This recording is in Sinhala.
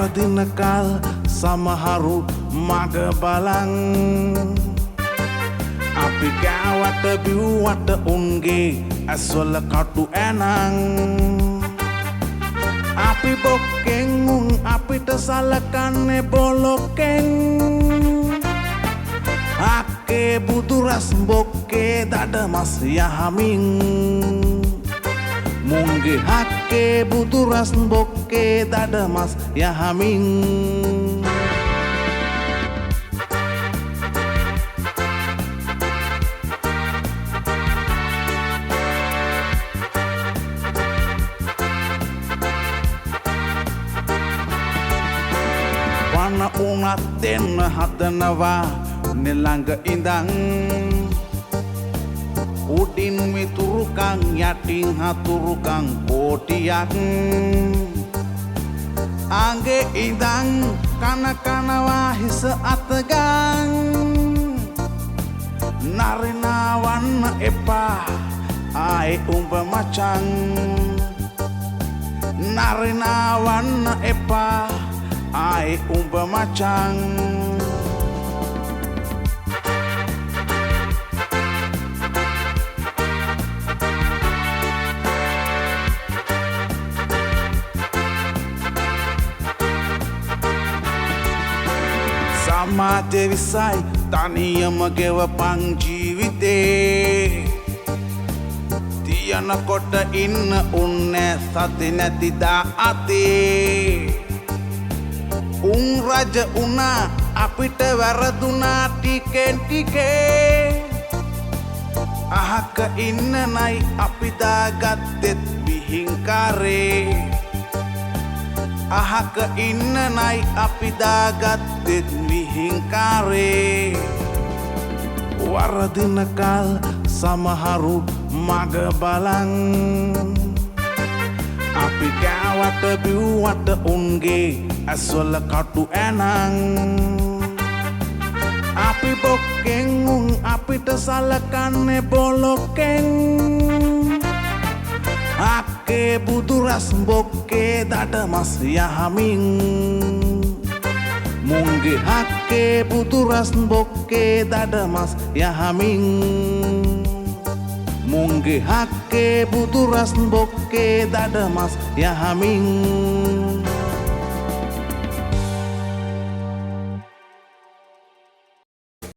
වරදින කල් සමහරු මග බලන් අපි ගාවට බිව්වට උන්ගේ ඇස්වල කටු ඇනං අපි බොක්කෙන් උන් අපිට සලකන්නේ බොලොක්කෙන් අක්කේ බුදුරස් බොක්කේ දඩමස් යහමින් මුන්ගේ හක්කේ බුදුරස් බොක්කේ දඩමස් යහමින් වන උනත් දෙන්න හදනවා නෙළඟ ඉඳන් උඩින් මිතුරුකං යටින් හතුරුකං කෝටියක් අංගේ ඉඳන් කනවා හිස අතගන් නරිනාවන්න එපා ආයේ උඹ මචං නරිනාවන්න එපා ආයේ උඹ මචං සමාජ විසයි තනියම ගෙවපං ජීවිතේ තියනකොට ඉන්න උන්නේ සති නැතිදා අතේ උන් රජ උනා අපිට වැරදුනා ටිකෙන් ටිකේ අහක ඉන්න නයි අපි දාගත්තෙත් විහිංකාරේ අහක ඉන්න නයි අපි දාගත්තෙත් විහිංකාරේ වරදින කල් සමහරු මග බලන් අපි ගාවට බිව්වට උන්ගේ ඇස්වල කටු ඇනං අපි බොක්කෙන් උන් අපිට සලකන්නේ බොලොක්කෙන් අක්කේ බුදුරස් බොක්කේ දඩමස් යහමින් මුන්ගේ හක්කේ බුදුරස් බොක්කේ දඩමස් යහමින් මුන්ගේ හක්කේ බුදුරස් බොක්කේ දඩමස් යහමින්